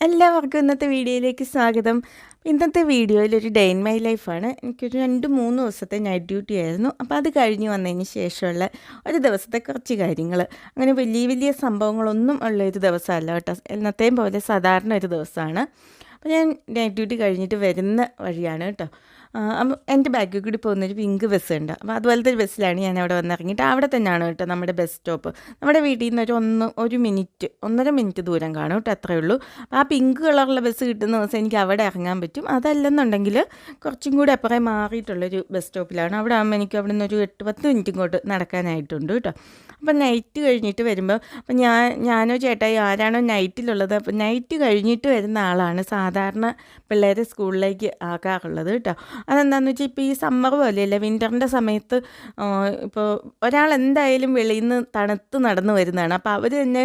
എല്ലാവർക്കും ഇന്നത്തെ വീഡിയോയിലേക്ക് സ്വാഗതം. ഇന്നത്തെ വീഡിയോയിൽ ഒരു ഡേ ഇൻ മൈ ലൈഫാണ്. എനിക്കൊരു 2-3 ദിവസത്തെ നൈറ്റ് ഡ്യൂട്ടി ആയിരുന്നു. അപ്പോൾ അത് കഴിഞ്ഞ് വന്നതിന് ശേഷമുള്ള ഒരു ദിവസത്തെ കുറച്ച് കാര്യങ്ങൾ. അങ്ങനെ വലിയ വലിയ സംഭവങ്ങളൊന്നും ഉള്ള ഒരു ദിവസമല്ല കേട്ടോ. എന്നത്തെയും പോലെ സാധാരണ ഒരു ദിവസമാണ്. അപ്പോൾ ഞാൻ നൈറ്റ് ഡ്യൂട്ടി കഴിഞ്ഞിട്ട് വരുന്ന വഴിയാണ് കേട്ടോ. അപ്പം എൻ്റെ ബാക്കിൽ കൂടി പോകുന്നൊരു പിങ്ക് ബസ് ഉണ്ട്. അപ്പോൾ അതുപോലത്തെ ഒരു ബസ്സിലാണ് ഞാൻ അവിടെ വന്നിറങ്ങിയിട്ട് അവിടെ തന്നെയാണ് കേട്ടോ നമ്മുടെ ബസ് സ്റ്റോപ്പ്. നമ്മുടെ വീട്ടിൽ നിന്ന് ഒരു മിനിറ്റ് 1.5 മിനിറ്റ് ദൂരം കാണും കേട്ടോ, അത്രയേ ഉള്ളൂ. അപ്പോൾ ആ പിങ്ക് കളറുള്ള ബസ് കിട്ടുന്ന ദിവസം എനിക്ക് അവിടെ ഇറങ്ങാൻ പറ്റും. അതല്ലെന്നുണ്ടെങ്കിൽ കുറച്ചും കൂടി അപ്പുറം മാറിയിട്ടുള്ളൊരു ബസ് സ്റ്റോപ്പിലാണ്. അവിടെ ആകുമ്പോൾ എനിക്ക് അവിടെ നിന്ന് ഒരു 8-10 മിനിറ്റ് ഇങ്ങോട്ട് നടക്കാനായിട്ടുണ്ട് കേട്ടോ. അപ്പം നൈറ്റ് കഴിഞ്ഞിട്ട് വരുമ്പോൾ അപ്പം ഞാനോ ചേട്ടായി ആരാണോ നൈറ്റിലുള്ളത്, അപ്പം നൈറ്റ് കഴിഞ്ഞിട്ട് വരുന്ന ആളാണ് സാധാരണ പിള്ളേരെ സ്കൂളിലേക്ക് ആക്കാറുള്ളത് കേട്ടോ. അതെന്താണെന്ന് വെച്ചാൽ ഇപ്പോൾ ഈ സമ്മർ പോലെയല്ല, വിൻ്ററിൻ്റെ സമയത്ത് ഇപ്പോൾ ഒരാൾ എന്തായാലും വെളിയിൽ നിന്ന് തണുത്ത് നടന്നു വരുന്നതാണ്. അപ്പോൾ അവർ തന്നെ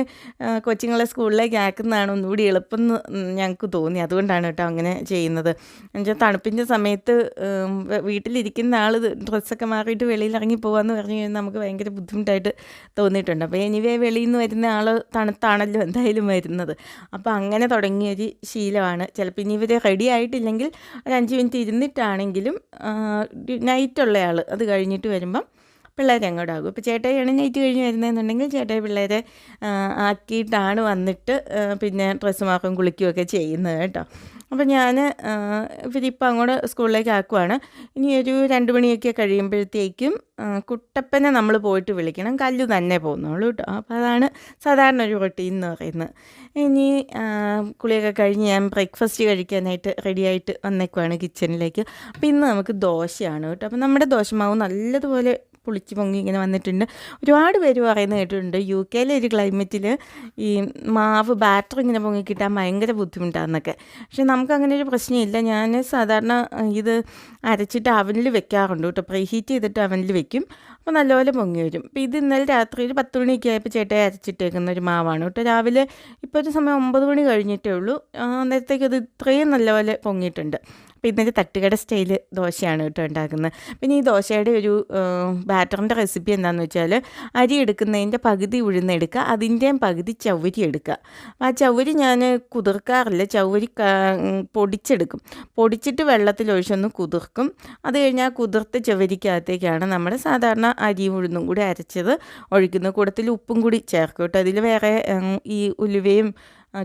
കൊച്ചുങ്ങളെ സ്കൂളിലേക്ക് ആക്കുന്നതാണ് ഒന്നുകൂടി എളുപ്പം എന്ന് ഞങ്ങൾക്ക് തോന്നി. അതുകൊണ്ടാണ് കേട്ടോ അങ്ങനെ ചെയ്യുന്നത്. എന്നുവെച്ചാൽ തണുപ്പിൻ്റെ സമയത്ത് വീട്ടിലിരിക്കുന്ന ആൾ ഡ്രസ്സൊക്കെ മാറിയിട്ട് വെളിയിൽ ഇറങ്ങി പോകാമെന്ന് പറഞ്ഞു കഴിഞ്ഞാൽ നമുക്ക് ഭയങ്കര ബുദ്ധിമുട്ടായിട്ട് തോന്നിയിട്ടുണ്ട്. അപ്പോൾ എനിവേ വെളിയിൽ നിന്ന് വരുന്ന ആൾ തണുത്താണല്ലോ എന്തായാലും വരുന്നത്. അപ്പോൾ അങ്ങനെ തുടങ്ങിയൊരു ശീലമാണ്. ചിലപ്പോൾ ഇനി ഇവർ റെഡി ആയിട്ടില്ലെങ്കിൽ ഒരു 5 മിനിറ്റ് ഇരുന്നിട്ടാണെങ്കിലും നൈറ്റുള്ള ആൾ അത് കഴിഞ്ഞിട്ട് വരുമ്പം പിള്ളേരെ അങ്ങോട്ടാകും. ഇപ്പോൾ ചേട്ടായിയാണ് നൈറ്റ് കഴിഞ്ഞ് വരുന്നതെന്നുണ്ടെങ്കിൽ ചേട്ടായി പിള്ളേരെ ആക്കിയിട്ടാണ് വന്നിട്ട് പിന്നെ ഡ്രസ്സ് മാറും കുളിക്കുകയൊക്കെ ചെയ്യുന്നത് കേട്ടോ. അപ്പോൾ ഞാൻ ഇവരിപ്പോൾ അങ്ങോട്ട് സ്കൂളിലേക്ക് ആക്കുവാണ്. ഇനി ഒരു 2 മണിയൊക്കെ കഴിയുമ്പോഴത്തേക്കും കുട്ടപ്പനെ നമ്മൾ പോയിട്ട് വിളിക്കണം. കല്ലു തന്നെ പോകുന്നുള്ളൂ കേട്ടോ. അപ്പോൾ അതാണ് സാധാരണ ഒരു റൊട്ടീൻ എന്ന് പറയുന്നത്. ഇനി കുളിയൊക്കെ കഴിഞ്ഞ് ഞാൻ ബ്രേക്ക്ഫാസ്റ്റ് കഴിക്കാനായിട്ട് റെഡിയായിട്ട് വന്നേക്കുവാണ് കിച്ചണിലേക്ക്. അപ്പോൾ ഇന്ന് നമുക്ക് ദോശയാണ് കേട്ടോ. അപ്പോൾ നമ്മുടെ ദോശമാവ് നല്ലതുപോലെ പുളിച്ച് പൊങ്ങി ഇങ്ങനെ വന്നിട്ടുണ്ട്. ഒരുപാട് പേര് പറയുന്നത് കേട്ടിട്ടുണ്ട് UK ഒരു ക്ലൈമറ്റിൽ ഈ മാവ് ബാറ്റർ ഇങ്ങനെ പൊങ്ങി കിട്ടാൻ ഭയങ്കര ബുദ്ധിമുട്ടാണെന്നൊക്കെ. പക്ഷെ നമുക്കങ്ങനെ ഒരു പ്രശ്നമില്ല. ഞാൻ സാധാരണ ഇത് അരച്ചിട്ട് അവനിൽ വെക്കാറുണ്ട് കേട്ടോ. പ്രീ ഹീറ്റ് ചെയ്തിട്ട് അവനിൽ വെക്കും. അപ്പോൾ നല്ലപോലെ പൊങ്ങി വരും. അപ്പോൾ ഇത് ഇന്നലെ രാത്രി ഒരു 10 മണിയൊക്കെ ആയപ്പോൾ ചേട്ടായി അരച്ചിട്ടേക്കുന്ന ഒരു മാവാണ് കേട്ടോ. രാവിലെ ഇപ്പോൾ ഒരു സമയം 9 മണി കഴിഞ്ഞിട്ടേ ഉള്ളൂ. അന്നേരത്തേക്ക് അത് ഇത്രയും നല്ലപോലെ പൊങ്ങിയിട്ടുണ്ട്. അപ്പോൾ ഇന്നൊരു തട്ടുകട സ്റ്റൈൽ ദോശയാണ് കേട്ടോ ഉണ്ടാക്കുന്നത്. പിന്നെ ഈ ദോശയുടെ ഒരു ബാറ്ററിൻ്റെ റെസിപ്പി എന്താണെന്ന് വെച്ചാൽ അരി എടുക്കുന്നതിൻ്റെ പകുതി ഉഴുന്നെടുക്കുക, അതിൻ്റെയും പകുതി ചവ്വരി എടുക്കുക. ആ ചവ്വരി ഞാൻ കുതിർക്കാറില്ല, ചവ്വരി പൊടിച്ചെടുക്കും. പൊടിച്ചിട്ട് വെള്ളത്തിലൊഴിച്ചൊന്ന് കുതിർക്കും. അത് കഴിഞ്ഞാൽ കുതിർത്ത ചവ്വരിക്കകത്തേക്കാണ് നമ്മുടെ സാധാരണ അരിയും ഉഴുന്നും കൂടി അരച്ചത് ഒഴിക്കുന്നത്. കൂടത്തിൽ ഉപ്പും കൂടി ചേർക്കും കേട്ടോ. അതിൽ വേറെ ഈ ഉലുവയും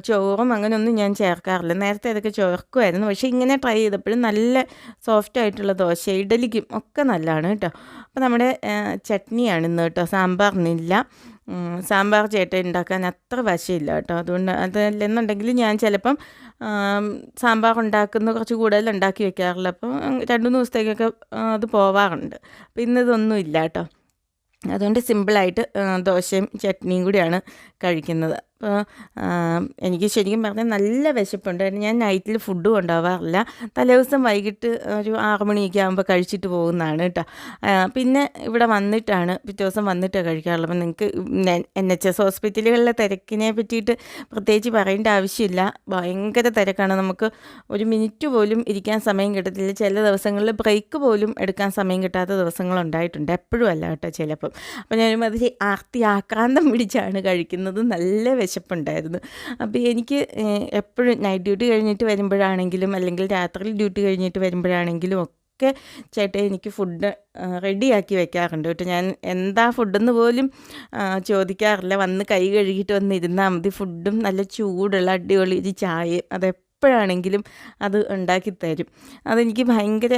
ചോറും അങ്ങനെയൊന്നും ഞാൻ ചേർക്കാറില്ല. നേരത്തെ അതൊക്കെ ചേർക്കുമായിരുന്നു. പക്ഷേ ഇങ്ങനെ ട്രൈ ചെയ്തപ്പോഴും നല്ല സോഫ്റ്റ് ആയിട്ടുള്ള ദോശ ഇഡലിക്കും ഒക്കെ നല്ലതാണ് കേട്ടോ. അപ്പോൾ നമ്മുടെ ചട്നിയാണ് ഇന്ന് കേട്ടോ. സാമ്പാറിനില്ല. സാമ്പാർ ചേട്ടൻ ഉണ്ടാക്കാൻ അത്ര വശമില്ല കേട്ടോ. അതുകൊണ്ട് അതല്ലെന്നുണ്ടെങ്കിൽ ഞാൻ ചിലപ്പം സാമ്പാർ ഉണ്ടാക്കുന്ന കുറച്ച് കൂടുതൽ ഉണ്ടാക്കി വെക്കാറില്ല. അപ്പോൾ 2-3 ദിവസത്തേക്കൊക്കെ അത് പോവാറുണ്ട്. അപ്പോൾ ഇന്നിതൊന്നും ഇല്ല കേട്ടോ. അതുകൊണ്ട് സിമ്പിളായിട്ട് ദോശയും ചട്നിയും കൂടിയാണ് കഴിക്കുന്നത്. അപ്പോൾ എനിക്ക് ശരിക്കും പറഞ്ഞാൽ നല്ല വിശപ്പുണ്ട്. ഞാൻ നൈറ്റിൽ ഫുഡ് കൊണ്ടുപോകാറില്ല. തലേദിവസം വൈകിട്ട് ഒരു 6 മണിയൊക്കെ ആകുമ്പോൾ കഴിച്ചിട്ട് പോകുന്നതാണ് കേട്ടോ. പിന്നെ ഇവിടെ വന്നിട്ടാണ് പിറ്റേ ദിവസം വന്നിട്ടാണ് കഴിക്കാറുള്ളത്. അപ്പോൾ നിങ്ങൾക്ക് NHS ഹോസ്പിറ്റലുകളിലെ തിരക്കിനെ പറ്റിയിട്ട് പ്രത്യേകിച്ച് പറയേണ്ട ആവശ്യമില്ല. ഭയങ്കര തിരക്കാണ്. നമുക്ക് ഒരു മിനിറ്റ് പോലും ഇരിക്കാൻ സമയം കിട്ടത്തില്ല. ചില ദിവസങ്ങളിൽ ബ്രേക്ക് പോലും എടുക്കാൻ സമയം കിട്ടാത്ത ദിവസങ്ങളുണ്ടായിട്ടുണ്ട്. എപ്പോഴും അല്ല കേട്ടോ, ചിലപ്പം. അപ്പോൾ ഞാനും അത് ആക്രാന്തം പിടിച്ചാണ് കഴിക്കുന്നത്. നല്ല വിശപ്പുണ്ടായിരുന്നു. അപ്പോൾ എനിക്ക് എപ്പോഴും നൈറ്റ് ഡ്യൂട്ടി കഴിഞ്ഞിട്ട് വരുമ്പോഴാണെങ്കിലും അല്ലെങ്കിൽ രാത്രി ഡ്യൂട്ടി കഴിഞ്ഞിട്ട് വരുമ്പോഴാണെങ്കിലും ഒക്കെ ചേട്ടൻ എനിക്ക് ഫുഡ് റെഡിയാക്കി വെക്കാറുണ്ട് കേട്ടോ. ഞാൻ എന്താ ഫുഡെന്ന് പോലും ചോദിക്കാറില്ല. വന്ന് കൈ കഴുകിയിട്ട് വന്നിരുന്നാൽ മതി. ഫുഡും നല്ല ചൂടുള്ള അടിപൊളി ഒരു ചായയും എപ്പോഴാണെങ്കിലും അത് ഉണ്ടാക്കിത്തരും. അതെനിക്ക് ഭയങ്കര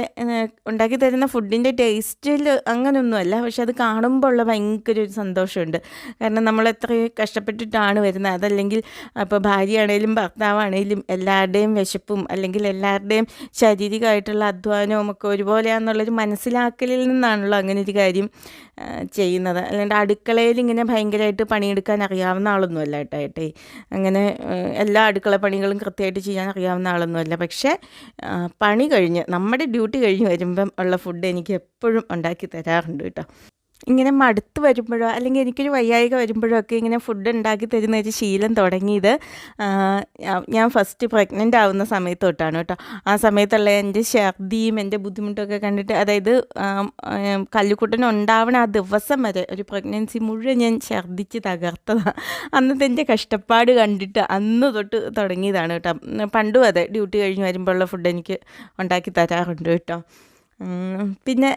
ഉണ്ടാക്കി തരുന്ന ഫുഡിൻ്റെ ടേസ്റ്റിൽ അങ്ങനെയൊന്നുമല്ല, പക്ഷെ അത് കാണുമ്പോൾ ഉള്ള ഭയങ്കര ഒരു സന്തോഷമുണ്ട്. കാരണം നമ്മൾ എത്ര കഷ്ടപ്പെട്ടിട്ടാണ് വരുന്നത്. അതല്ലെങ്കിൽ അപ്പോൾ ഭാര്യയാണേലും ഭർത്താവാണേലും എല്ലാവരുടെയും വിശപ്പും അല്ലെങ്കിൽ എല്ലാവരുടെയും ശാരീരികമായിട്ടുള്ള അധ്വാനവും ഒക്കെ ഒരുപോലെയാണെന്നുള്ളൊരു മനസ്സിലാക്കലിൽ നിന്നാണല്ലോ അങ്ങനെ ഒരു കാര്യം ചെയ്യുന്നത്. അല്ലാണ്ട് അടുക്കളയിൽ ഇങ്ങനെ ഭയങ്കരമായിട്ട് പണിയെടുക്കാൻ അറിയാവുന്ന ആളൊന്നുമല്ല കേട്ടോ. അങ്ങനെ എല്ലാ അടുക്കള പണികളും കൃത്യമായിട്ട് ചെയ്യാൻ അറിയാവുന്ന ആളൊന്നുമല്ല. പക്ഷേ പണി കഴിഞ്ഞ് നമ്മുടെ ഡ്യൂട്ടി കഴിഞ്ഞ് വരുമ്പം ഉള്ള ഫുഡ് എനിക്ക് എപ്പോഴും ഉണ്ടാക്കി തരാറുണ്ട് കേട്ടോ. ഇങ്ങനെ മടുത്ത് വരുമ്പോഴോ അല്ലെങ്കിൽ എനിക്കൊരു വയ്യായിക വരുമ്പോഴോ ഒക്കെ ഇങ്ങനെ ഫുഡ് ഉണ്ടാക്കി തരുന്ന ഒരു ശീലം തുടങ്ങിയത് ഞാൻ ഫസ്റ്റ് പ്രഗ്നൻ്റ് ആവുന്ന സമയത്ത് തൊട്ടാണ് കേട്ടോ. ആ സമയത്തുള്ള എൻ്റെ ഛർദിയും എൻ്റെ ബുദ്ധിമുട്ടൊക്കെ കണ്ടിട്ട്, അതായത് കല്ലുക്കുട്ടൻ ഉണ്ടാവണ ആ ദിവസം വരെ ഒരു പ്രഗ്നൻസി മുഴുവൻ ഞാൻ ഛർദിച്ച് തകർത്തതാണ്. അന്നത്തെ എൻ്റെ കഷ്ടപ്പാട് കണ്ടിട്ട് അന്ന് തൊട്ട് തുടങ്ങിയതാണ് കേട്ടോ. പണ്ടും അതെ, ഡ്യൂട്ടി കഴിഞ്ഞ് വരുമ്പോഴുള്ള ഫുഡ് എനിക്ക് ഉണ്ടാക്കി തരാറുണ്ട് കേട്ടോ. പിന്നെ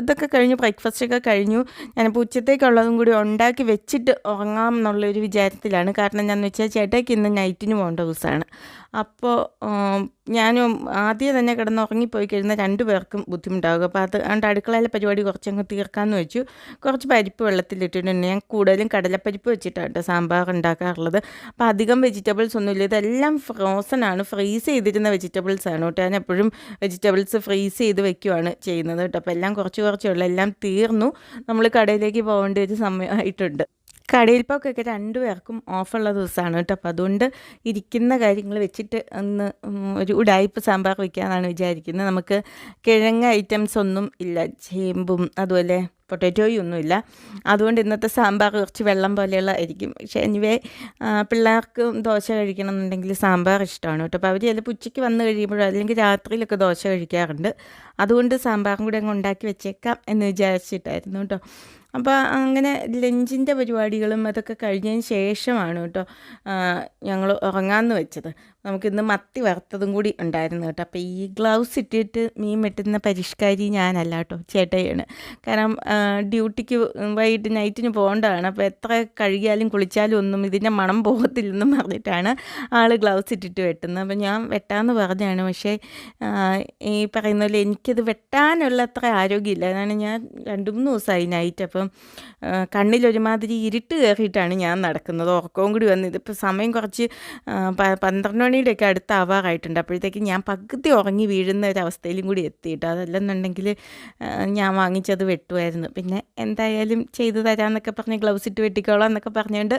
ഇതൊക്കെ കഴിഞ്ഞു, ബ്രേക്ക്ഫാസ്റ്റൊക്കെ കഴിഞ്ഞു. ഞാനിപ്പോൾ ഉച്ചത്തേക്കുള്ളതും കൂടി ഉണ്ടാക്കി വെച്ചിട്ട് ഉറങ്ങാം എന്നുള്ളൊരു വിചാരത്തിലാണ്. കാരണം എന്താണെന്ന് വെച്ചാൽ ചേട്ടായിക്ക് ഇന്ന് നൈറ്റിന് പോകേണ്ട ദിവസമാണ്. അപ്പോൾ ഞാനും ആദ്യം തന്നെ കിടന്ന് ഉറങ്ങിപ്പോയി കഴിഞ്ഞാൽ 2 പേർക്കും ബുദ്ധിമുട്ടാകും. അപ്പോൾ അതുകൊണ്ട് അടുക്കളയിലെ പരിപാടി കുറച്ചങ്ങ് തീർക്കാമെന്ന് വെച്ചു. കുറച്ച് പരിപ്പ് വെള്ളത്തിലിട്ടിട്ടുണ്ട്. ഞാൻ കൂടുതലും കടലപ്പരിപ്പ് വെച്ചിട്ടാണ് കേട്ടോ സാമ്പാർ ഉണ്ടാക്കാറുള്ളത്. അപ്പോൾ അധികം വെജിറ്റബിൾസ് ഒന്നുമില്ല, ഇതെല്ലാം ഫ്രോസൺ ഫ്രീസ് ചെയ്തിരുന്ന വെജിറ്റബിൾസാണ് കേട്ടോ. ഞാൻ എപ്പോഴും വെജിറ്റബിൾസ് ഫ്രീസ് ചെയ്ത് വെക്കുകയാണ് ചെയ്യുന്നത് കേട്ടോ. അപ്പോൾ എല്ലാം കുറച്ചേ ഉള്ളൂ, എല്ലാം തീർന്നു. നമ്മൾ കടയിലേക്ക് പോകേണ്ട ഒരു സമയമായിട്ടുണ്ട്. കടയിൽ പോക്കൊക്കെ 2 പേർക്കും ഓഫുള്ള ദിവസമാണ് കേട്ടോ. അപ്പോൾ അതുകൊണ്ട് ഇരിക്കുന്ന കാര്യങ്ങൾ വെച്ചിട്ട് ഒന്ന് ഒരു ഉഡായിപ്പ് സാമ്പാർ വയ്ക്കാമെന്നാണ് വിചാരിക്കുന്നത്. നമുക്ക് കിഴങ്ങ് ഐറ്റംസ് ഒന്നും ഇല്ല, ചേമ്പും അതുപോലെ പൊട്ടാറ്റോയും ഒന്നുമില്ല. അതുകൊണ്ട് ഇന്നത്തെ സാമ്പാർ കുറച്ച് വെള്ളം പോലെയുള്ള ആയിരിക്കും. പക്ഷേ എനിവേ പിള്ളേർക്ക് ദോശ കഴിക്കണം എന്നുണ്ടെങ്കിൽ സാമ്പാർ ഇഷ്ടമാണ് കേട്ടോ. അപ്പോൾ അവർ ചിലപ്പോൾ ഉച്ചയ്ക്ക് വന്ന് കഴിയുമ്പോഴോ അല്ലെങ്കിൽ രാത്രിയിലൊക്കെ ദോശ കഴിക്കാറുണ്ട്. അതുകൊണ്ട് സാമ്പാറും കൂടി അങ്ങ് ഉണ്ടാക്കി വെച്ചേക്കാം എന്ന് വിചാരിച്ചിട്ടായിരുന്നു കേട്ടോ. അപ്പോൾ അങ്ങനെ ലഞ്ചിൻ്റെ പരിപാടികളും അതൊക്കെ കഴിഞ്ഞതിന് ശേഷമാണ് കേട്ടോ ഞങ്ങൾ ഉറങ്ങാമെന്ന് വെച്ചത്. നമുക്കിന്ന് മത്തി വറുത്തതും കൂടി ഉണ്ടായിരുന്നു കേട്ടോ. അപ്പോൾ ഈ ഗ്ലൗസ് ഇട്ടിട്ട് മീൻ വെട്ടുന്ന പരിഷ്കാരി ഞാനല്ല കേട്ടോ, ചേട്ടയാണ്. കാരണം ഡ്യൂട്ടിക്ക് വൈകിട്ട് നൈറ്റിന് പോകേണ്ടതാണ്. അപ്പോൾ എത്ര കഴുകിയാലും കുളിച്ചാലും ഒന്നും ഇതിൻ്റെ മണം പോകത്തില്ലെന്നും പറഞ്ഞിട്ടാണ് ആൾ ഗ്ലൗസ് ഇട്ടിട്ട് വെട്ടുന്നത്. അപ്പോൾ ഞാൻ വെട്ടാമെന്ന് പറഞ്ഞാണ്. പക്ഷേ ഈ പറയുന്ന പോലെ എനിക്കത് വെട്ടാനുള്ള അത്ര ആരോഗ്യമില്ല. അതാണ് ഞാൻ 2-3 ദിവസമായി നൈറ്റ്. അപ്പം കണ്ണിലൊരുമാതിരി ഇരുട്ട് കയറിയിട്ടാണ് ഞാൻ നടക്കുന്നത്. ഉറക്കവും കൂടി വന്ന് ഇതിപ്പോൾ സമയം കുറച്ച് 12 മണിയുടെയൊക്കെ അടുത്താവാറായിട്ടുണ്ട്. അപ്പോഴത്തേക്ക് ഞാൻ പകുതി ഉറങ്ങി വീഴുന്ന ഒരവസ്ഥയിലും കൂടി എത്തിയിട്ട്, അതല്ലെന്നുണ്ടെങ്കിൽ ഞാൻ വാങ്ങിച്ചത് വെട്ടുമായിരുന്നു. പിന്നെ എന്തായാലും ചെയ്തു തരാമെന്നൊക്കെ പറഞ്ഞ് ഗ്ലൗസ് ഇട്ട് വെട്ടിക്കോളാം എന്നൊക്കെ പറഞ്ഞുകൊണ്ട്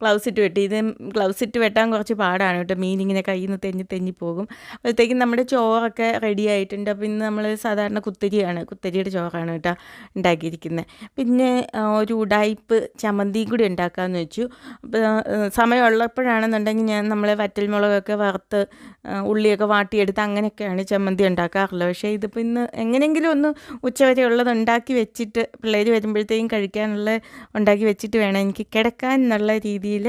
ഗ്ലൗസ് ഇട്ട് വെട്ടി. ഇത് ഗ്ലൗസ് ഇട്ട് വെട്ടാൻ കുറച്ച് പാടാണ് കേട്ടോ, മീനിങ്ങനെ കയ്യിൽ നിന്ന് തെന്നി പോകും. അപ്പോഴത്തേക്കും നമ്മുടെ ചോറൊക്കെ റെഡി ആയിട്ടുണ്ട്. അപ്പോൾ ഇന്ന് നമ്മൾ സാധാരണ കുത്തരിയുടെ ചോറാണ് കേട്ടോ ഉണ്ടാക്കിയിരിക്കുന്നത്. പിന്നെ ഒരു ഉഡായിപ്പ് ചമ്മന്തിയും കൂടി ഉണ്ടാക്കാമെന്ന് വെച്ചു. അപ്പോൾ സമയമുള്ളപ്പോഴാണെന്നുണ്ടെങ്കിൽ ഞാൻ നമ്മളെ വറ്റൽമുളകൊക്കെ വറുത്ത് ഉള്ളിയൊക്കെ വാട്ടിയെടുത്ത് അങ്ങനെയൊക്കെയാണ് ചമ്മന്തി ഉണ്ടാക്കാറുള്ളത്. പക്ഷേ ഇതിപ്പോൾ ഇന്ന് എങ്ങനെയെങ്കിലും ഒന്ന് ഉച്ചവരെ ഉള്ളത് ഉണ്ടാക്കി വെച്ചിട്ട് പിള്ളേർ വരുമ്പോഴത്തേക്കും കഴിക്കാനുള്ള ഉണ്ടാക്കി വെച്ചിട്ട് വേണം എനിക്ക് കിടക്കാൻ എന്നുള്ള രീതിയിൽ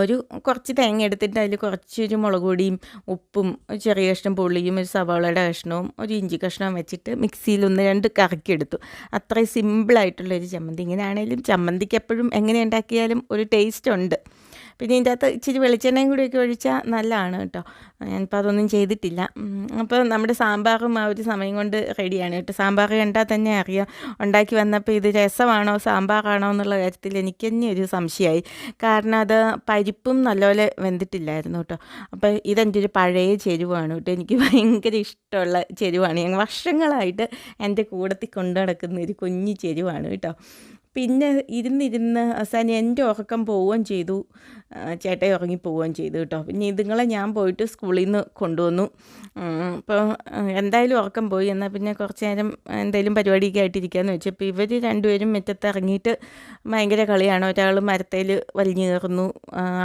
ഒരു കുറച്ച് തേങ്ങ എടുത്തിട്ട് അതിൽ കുറച്ചൊരു മുളക് പൊടിയും ഉപ്പും ഒരു ചെറിയ കഷ്ണം പുളിയും ഒരു സവാളയുടെ കഷ്ണവും ഒരു ഇഞ്ചി കഷ്ണവും വെച്ചിട്ട് മിക്സിയിൽ 1-2 കറക്കിയെടുത്തു. അത്രയും സിമ്പിളായിട്ടുള്ളൊരു ചമ്മന്തി. ഇങ്ങനെയാണെങ്കിലും ചമ്മന്തിക്ക് എപ്പോഴും എങ്ങനെ ഉണ്ടാക്കിയാലും ഒരു ടേസ്റ്റ് ഉണ്ട്. പിന്നെ ഇതിൻ്റെ അകത്ത് ഇച്ചിരി വെളിച്ചെണ്ണയും കൂടിയൊക്കെ ഒഴിച്ചാൽ നല്ലതാണ് കേട്ടോ. ഞാനിപ്പോൾ അതൊന്നും ചെയ്തിട്ടില്ല. അപ്പോൾ നമ്മുടെ സാമ്പാറും ആ ഒരു സമയം കൊണ്ട് റെഡിയാണ് കേട്ടോ. സാമ്പാർ കണ്ടാൽ തന്നെ അറിയാം. ഉണ്ടാക്കി വന്നപ്പോൾ ഇത് രസമാണോ സാമ്പാറാണോ എന്നുള്ള കാര്യത്തിൽ എനിക്ക് തന്നെ ഒരു സംശയമായി. കാരണം അത് പരിപ്പും നല്ലപോലെ വെന്തിട്ടില്ലായിരുന്നു കേട്ടോ. അപ്പോൾ ഇതെൻ്റെ ഒരു പഴയ ചെരുവാണ് കേട്ടോ. എനിക്ക് ഭയങ്കര ഇഷ്ടമുള്ള ചെരുവാണ്. ഞങ്ങൾ വർഷങ്ങളായിട്ട് എൻ്റെ കൂടത്തിൽ കൊണ്ടു നടക്കുന്ന ഒരു കുഞ്ഞു ചെരുവാണ് കേട്ടോ. പിന്നെ ഇരുന്ന് അവസാനം എൻ്റെ ഉറക്കം പോവുകയും ചെയ്തു, ചേട്ടായി ഉറങ്ങിപ്പോവുകയും ചെയ്തു കേട്ടോ. പിന്നെ ഇതുങ്ങളെ ഞാൻ പോയിട്ട് സ്കൂളിൽ നിന്ന് കൊണ്ടുവന്നു. അപ്പോൾ എന്തായാലും ഉറക്കം പോയി. എന്നാൽ പിന്നെ കുറച്ച് നേരം എന്തെങ്കിലും പരിപാടിയൊക്കെ ആയിട്ടിരിക്കാമെന്ന് വെച്ചു. അപ്പോൾ ഇവർ 2 പേരും മുറ്റത്ത് ഇറങ്ങിയിട്ട് ഭയങ്കര കളിയാണ്. ഒരാൾ മരത്തേൽ വലിഞ്ഞു കയറുന്നു,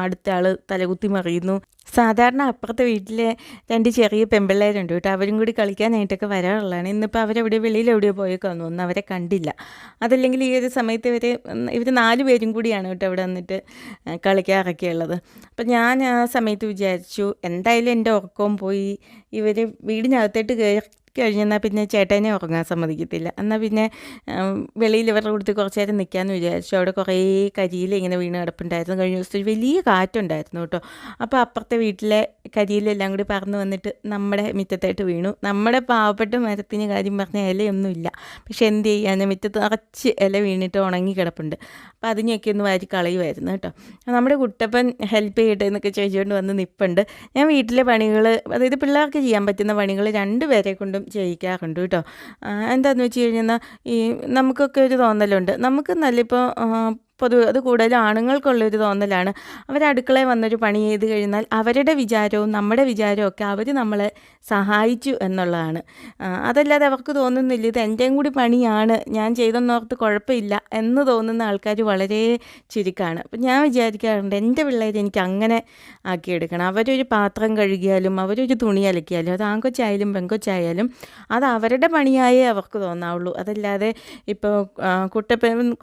അടുത്ത ആൾ തലകുത്തി മറിയുന്നു. സാധാരണ അപ്പുറത്തെ വീട്ടിലെ 2 ചെറിയ പെൺപിള്ളേരുണ്ട് കേട്ടോ. അവരും കൂടി കളിക്കാനായിട്ടൊക്കെ വരാറുള്ളതാണ്. ഇന്നിപ്പോൾ അവരെവിടെ വെളിയിലെവിടെയോ പോയേക്കാന്ന് തോന്നുന്നു, അവരെ കണ്ടില്ല. അതല്ലെങ്കിൽ ഈ ഒരു സമയത്ത് ഇവർ 4 പേരും കൂടിയാണ് കേട്ടോ ഇവിടെ വന്നിട്ട് കളിക്കാറൊക്കെ ഉള്ളത്. അപ്പം ഞാൻ ആ സമയത്ത് വിചാരിച്ചു എന്തായാലും എൻ്റെ ഉറക്കവും പോയി, ഇവർ വീടിനകത്തോട്ട് കഴിഞ്ഞെന്നാൽ പിന്നെ ചേട്ടനെ ഉറങ്ങാൻ സമ്മതിക്കത്തില്ല. എന്നാൽ പിന്നെ വെളിയിൽ ഇവരുടെ കൊടുത്ത് കുറച്ച് നേരം നിൽക്കാമെന്ന് വിചാരിച്ചു. അവിടെ കുറേ കരിയില ഇങ്ങനെ വീണ് കിടപ്പുണ്ടായിരുന്നു. കഴിഞ്ഞ ദിവസം ഒരു വലിയ കാറ്റുണ്ടായിരുന്നു കേട്ടോ. അപ്പോൾ അപ്പുറത്തെ വീട്ടിലെ കരിയിലെല്ലാം കൂടി പറന്ന് വന്നിട്ട് നമ്മുടെ മുറ്റത്തായിട്ട് വീണു. നമ്മുടെ പാവപ്പെട്ട മരത്തിന് കാര്യം പറഞ്ഞാൽ ഇലയൊന്നുമില്ല. പക്ഷെ എന്ത് ചെയ്യാൻ, മുറ്റത്ത് നിറച്ച് ഇല വീണിട്ട് ഉണങ്ങി കിടപ്പുണ്ട്. അപ്പോൾ അതിനെയൊക്കെ ഒന്ന് വാരി കളയുമായിരുന്നു കേട്ടോ. നമ്മുടെ കുട്ടപ്പൻ ഹെൽപ്പ് ചെയ്യട്ടെ എന്നൊക്കെ ചോദിച്ചുകൊണ്ട് വന്ന് നിൽപ്പുണ്ട്. ഞാൻ വീട്ടിലെ പണികൾ, അതായത് പിള്ളേർക്ക് ചെയ്യാൻ പറ്റുന്ന പണികൾ 2 പേരെ കൊണ്ടും ചെയ്യിക്കാറുണ്ട് കേട്ടോ. എന്താണെന്ന് വെച്ച് കഴിഞ്ഞാൽ ഈ നമുക്കൊക്കെ ഒരു തോന്നലുണ്ട്, നമുക്ക് നല്ലിപ്പോൾ പൊതുവെ അത് കൂടുതലും ആണുങ്ങൾക്കുള്ളൊരു തോന്നലാണ്. അവർ അടുക്കളയിൽ വന്നൊരു പണി ചെയ്ത് കഴിഞ്ഞാൽ അവരുടെ വിചാരവും നമ്മുടെ വിചാരവും ഒക്കെ അവർ നമ്മളെ സഹായിച്ചു എന്നുള്ളതാണ്. അതല്ലാതെ അവർക്ക് തോന്നുന്നില്ല ഇത് എൻ്റെയും കൂടി പണിയാണ്, ഞാൻ ചെയ്തെന്നോർത്ത് കുഴപ്പമില്ല എന്ന് തോന്നുന്ന ആൾക്കാർ വളരെ ചുരുക്കമാണ്. അപ്പം ഞാൻ വിചാരിക്കാറുണ്ട് എൻ്റെ പിള്ളേരെ എനിക്ക് അങ്ങനെ ആക്കിയെടുക്കണം. അവരൊരു പാത്രം കഴുകിയാലും അവരൊരു തുണി അലക്കിയാലും അത് ആൺകൊച്ചായാലും പെൺകൊച്ചായാലും അത് അവരുടെ പണിയായേ അവർക്ക് തോന്നാവുള്ളൂ. അതല്ലാതെ ഇപ്പോൾ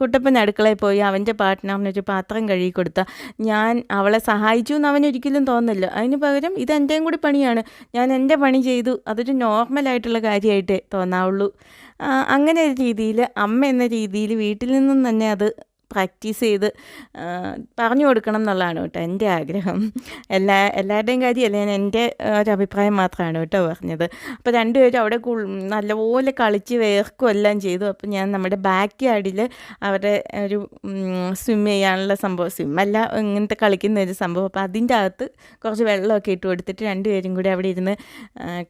കുട്ടപ്പൻ അടുക്കളയിൽ പോയി അവൻ്റെ പാർട്ട്ണറിനൊരു പാത്രം കഴുകി കൊടുത്താൽ ഞാൻ അവളെ സഹായിച്ചു എന്ന് അവനൊരിക്കലും തോന്നില്ല. അതിന് പകരം ഇത് എൻ്റെയും കൂടി പണിയാണ്, ഞാൻ എൻ്റെ പണി ചെയ്തു, അതൊരു നോർമലായിട്ടുള്ള കാര്യമായിട്ടേ തോന്നാവുള്ളൂ. അങ്ങനെ ഒരു രീതിയിൽ അമ്മ എന്ന രീതിയിൽ വീട്ടിൽ നിന്നും തന്നെ അത് പ്രാക്ടീസ് ചെയ്ത് പറഞ്ഞു കൊടുക്കണം എന്നുള്ളതാണ് കേട്ടോ എൻ്റെ ആഗ്രഹം. എല്ലാവരുടെയും കാര്യമല്ല, ഞാൻ എൻ്റെ ഒരഭിപ്രായം മാത്രമാണ് കേട്ടോ പറഞ്ഞത്. അപ്പോൾ രണ്ടുപേരും അവിടെ നല്ലപോലെ കളിച്ച് വേർക്കുകയെല്ലാം ചെയ്തു. അപ്പോൾ ഞാൻ നമ്മുടെ ബാക്ക് യാർഡിൽ അവരുടെ ഒരു സ്വിം ചെയ്യാനുള്ള സംഭവം, സ്വിമ്മല്ല ഇങ്ങനത്തെ കളിക്കുന്ന ഒരു സംഭവം, അപ്പോൾ അതിൻ്റെ അകത്ത് കുറച്ച് വെള്ളമൊക്കെ ഇട്ട് കൊടുത്തിട്ട് രണ്ടുപേരും കൂടി അവിടെ ഇരുന്ന്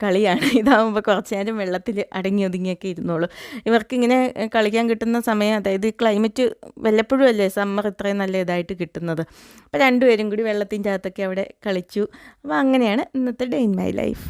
കളിയാണ്. ഇതാകുമ്പോൾ കുറച്ച് നേരം വെള്ളത്തിൽ അടങ്ങി ഒതുങ്ങിയൊക്കെ ഇരുന്നോളൂ. ഇവർക്കിങ്ങനെ കളിക്കാൻ കിട്ടുന്ന സമയം, അതായത് ക്ലൈമറ്റ് വല്ലപ്പോഴും അല്ലേ സമ്മർ ഇത്രയും നല്ല ഇതായിട്ട് കിട്ടുന്നത്. അപ്പോൾ രണ്ടുപേരും കൂടി വെള്ളത്തിൻ്റെ അകത്തൊക്കെ അവിടെ കളിച്ചു. അപ്പോൾ അങ്ങനെയാണ് ഇന്നത്തെ ഡേ ഇൻ മൈ ലൈഫ്.